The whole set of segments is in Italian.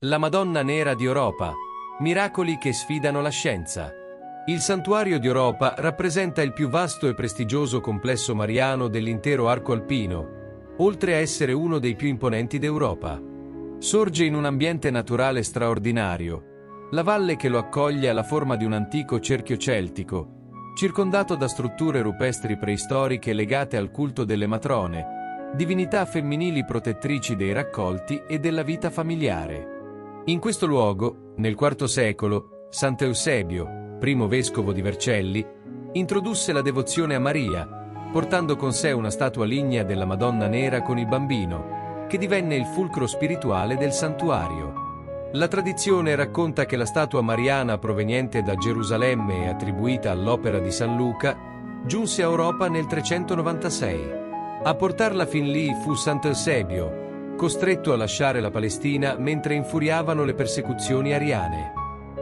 La Madonna Nera di Oropa. Miracoli che sfidano la scienza. Il santuario di Oropa rappresenta il più vasto e prestigioso complesso mariano dell'intero arco alpino, oltre a essere uno dei più imponenti d'Europa. Sorge in un ambiente naturale straordinario. La valle che lo accoglie ha la forma di un antico cerchio celtico, circondato da strutture rupestri preistoriche legate al culto delle matrone, divinità femminili protettrici dei raccolti e della vita familiare. In questo luogo, nel IV secolo, Sant'Eusebio, primo vescovo di Vercelli, introdusse la devozione a Maria, portando con sé una statua lignea della Madonna Nera con il bambino, che divenne il fulcro spirituale del santuario. La tradizione racconta che la statua mariana proveniente da Gerusalemme e attribuita all'opera di San Luca giunse a Oropa nel 396. A portarla fin lì fu Sant'Eusebio, costretto a lasciare la Palestina mentre infuriavano le persecuzioni ariane.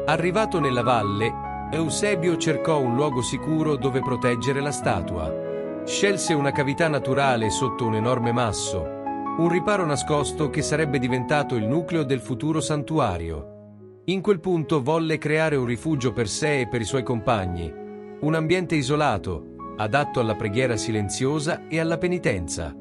Arrivato nella valle, Eusebio cercò un luogo sicuro dove proteggere la statua. Scelse una cavità naturale sotto un enorme masso, un riparo nascosto che sarebbe diventato il nucleo del futuro santuario. In quel punto volle creare un rifugio per sé e per i suoi compagni, un ambiente isolato, adatto alla preghiera silenziosa e alla penitenza.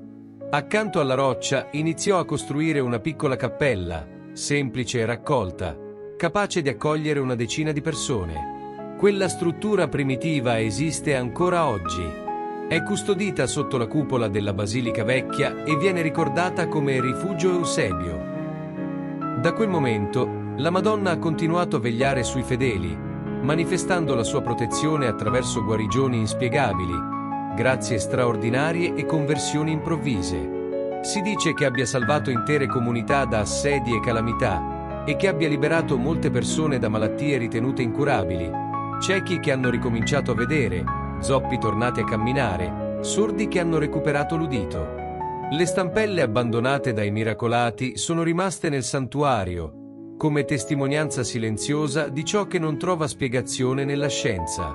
Accanto alla roccia iniziò a costruire una piccola cappella, semplice e raccolta, capace di accogliere una decina di persone. Quella struttura primitiva esiste ancora oggi. È custodita sotto la cupola della Basilica Vecchia e viene ricordata come Rifugio Eusebio. Da quel momento, la Madonna ha continuato a vegliare sui fedeli, manifestando la sua protezione attraverso guarigioni inspiegabili, grazie straordinarie e conversioni improvvise. Si dice che abbia salvato intere comunità da assedi e calamità e che abbia liberato molte persone da malattie ritenute incurabili, ciechi che hanno ricominciato a vedere, zoppi tornati a camminare, sordi che hanno recuperato l'udito. Le stampelle abbandonate dai miracolati sono rimaste nel santuario, come testimonianza silenziosa di ciò che non trova spiegazione nella scienza.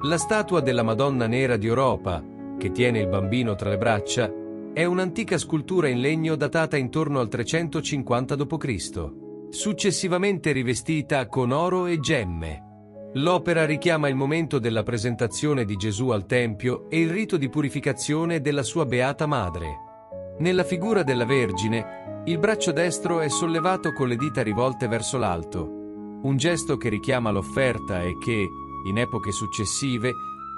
La statua della Madonna Nera di Oropa, che tiene il bambino tra le braccia, è un'antica scultura in legno datata intorno al 350 d.C., successivamente rivestita con oro e gemme. L'opera richiama il momento della presentazione di Gesù al Tempio e il rito di purificazione della sua beata madre. Nella figura della Vergine, il braccio destro è sollevato con le dita rivolte verso l'alto, un gesto che richiama l'offerta e che, in epoche successive,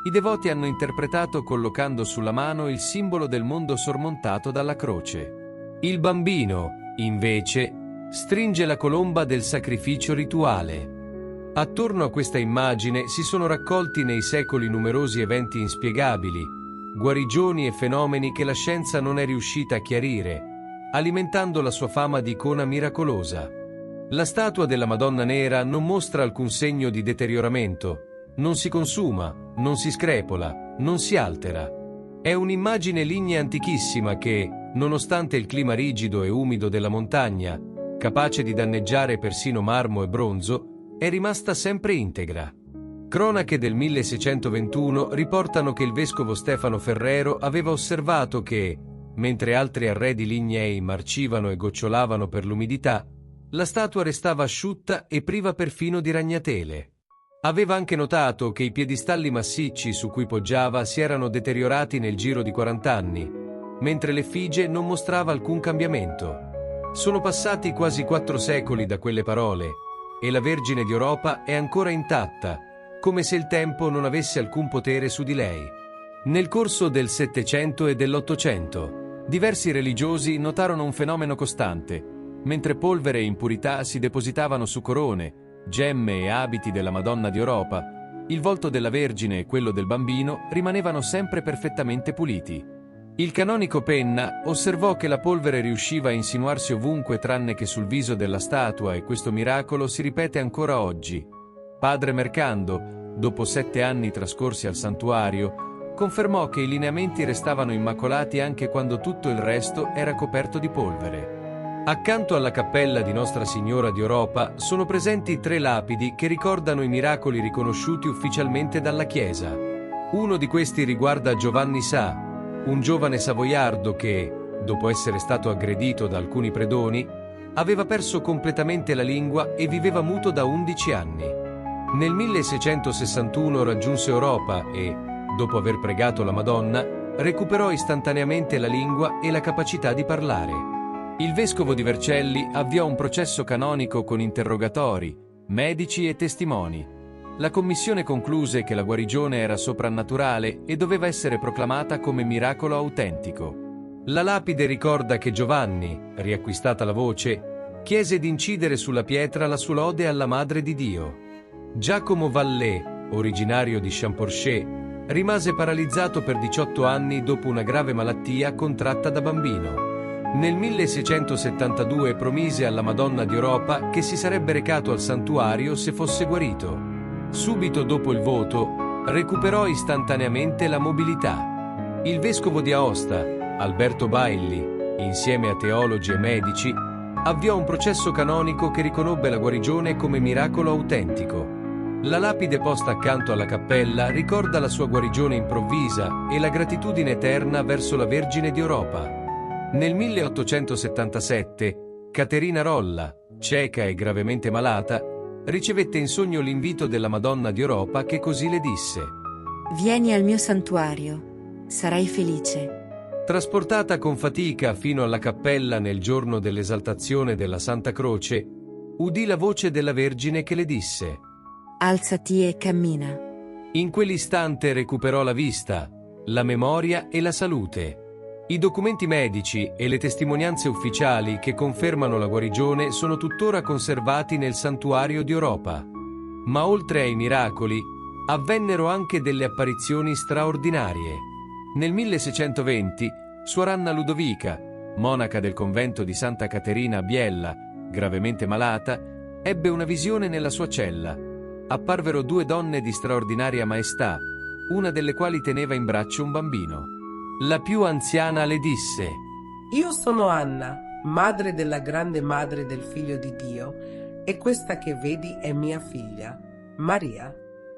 i devoti hanno interpretato collocando sulla mano il simbolo del mondo sormontato dalla croce. Il bambino, invece, stringe la colomba del sacrificio rituale. Attorno a questa immagine si sono raccolti nei secoli numerosi eventi inspiegabili, guarigioni e fenomeni che la scienza non è riuscita a chiarire, alimentando la sua fama di icona miracolosa. La statua della Madonna Nera non mostra alcun segno di deterioramento, non si consuma, non si screpola, non si altera. È un'immagine lignea antichissima che, nonostante il clima rigido e umido della montagna, capace di danneggiare persino marmo e bronzo, è rimasta sempre integra. Cronache del 1621 riportano che il vescovo Stefano Ferrero aveva osservato che, mentre altri arredi lignei marcivano e gocciolavano per l'umidità, la statua restava asciutta e priva perfino di ragnatele. Aveva anche notato che i piedistalli massicci su cui poggiava si erano deteriorati nel giro di 40 anni, mentre l'effigie non mostrava alcun cambiamento. Sono passati quasi 4 secoli da quelle parole, e la Vergine di Oropa è ancora intatta, come se il tempo non avesse alcun potere su di lei. Nel corso del Settecento e dell'Ottocento, diversi religiosi notarono un fenomeno costante. Mentre polvere e impurità si depositavano su corone, gemme e abiti della Madonna di Oropa, il volto della Vergine e quello del bambino rimanevano sempre perfettamente puliti. Il canonico Penna osservò che la polvere riusciva a insinuarsi ovunque tranne che sul viso della statua e questo miracolo si ripete ancora oggi. Padre Mercando, dopo 7 anni trascorsi al santuario, confermò che i lineamenti restavano immacolati anche quando tutto il resto era coperto di polvere. Accanto alla cappella di Nostra Signora di Oropa sono presenti 3 lapidi che ricordano i miracoli riconosciuti ufficialmente dalla Chiesa. Uno di questi riguarda Giovanni Sa, un giovane savoiardo che, dopo essere stato aggredito da alcuni predoni, Aveva perso completamente la lingua e viveva muto da 11 anni. Nel 1661 raggiunse Europa e, dopo aver pregato la Madonna, recuperò istantaneamente la lingua e la capacità di parlare. Il vescovo di Vercelli avviò un processo canonico con interrogatori, medici e testimoni. La commissione concluse che la guarigione era soprannaturale e doveva essere proclamata come miracolo autentico. La lapide ricorda che Giovanni, riacquistata la voce, chiese di incidere sulla pietra la sua lode alla Madre di Dio. Giacomo Vallée, originario di Champorcher, rimase paralizzato per 18 anni dopo una grave malattia contratta da bambino. Nel 1672 promise alla Madonna di Europa che si sarebbe recato al santuario se fosse guarito. Subito dopo il voto, recuperò istantaneamente la mobilità. Il vescovo di Aosta, Alberto Bailly, insieme a teologi e medici, avviò un processo canonico che riconobbe la guarigione come miracolo autentico. La lapide posta accanto alla cappella ricorda la sua guarigione improvvisa e la gratitudine eterna verso la Vergine di Europa. Nel 1877, Caterina Rolla, cieca e gravemente malata, ricevette in sogno l'invito della Madonna di Europa che così le disse: «Vieni al mio santuario, sarai felice». Trasportata con fatica fino alla cappella nel giorno dell'esaltazione della Santa Croce, udì la voce della Vergine che le disse: «Alzati e cammina». In quell'istante recuperò la vista, la memoria e la salute. I documenti medici e le testimonianze ufficiali che confermano la guarigione sono tuttora conservati nel santuario di Europa. Ma oltre ai miracoli, avvennero anche delle apparizioni straordinarie. Nel 1620, Suor Anna Ludovica, monaca del convento di Santa Caterina a Biella, gravemente malata, ebbe una visione nella sua cella. Apparvero due donne di straordinaria maestà, una delle quali teneva in braccio un bambino. La più anziana le disse: «Io sono Anna, madre della grande madre del Figlio di Dio, e questa che vedi è mia figlia, Maria.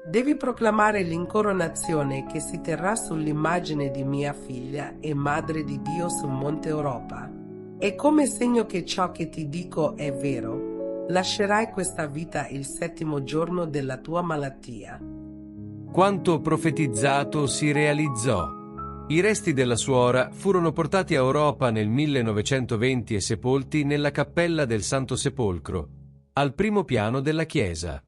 Devi proclamare l'incoronazione che si terrà sull'immagine di mia figlia e madre di Dio sul Monte Europa. E come segno che ciò che ti dico è vero, lascerai questa vita il 7° giorno della tua malattia». Quanto profetizzato si realizzò. I resti della suora furono portati a Europa nel 1920 e sepolti nella cappella del Santo Sepolcro, al primo piano della chiesa.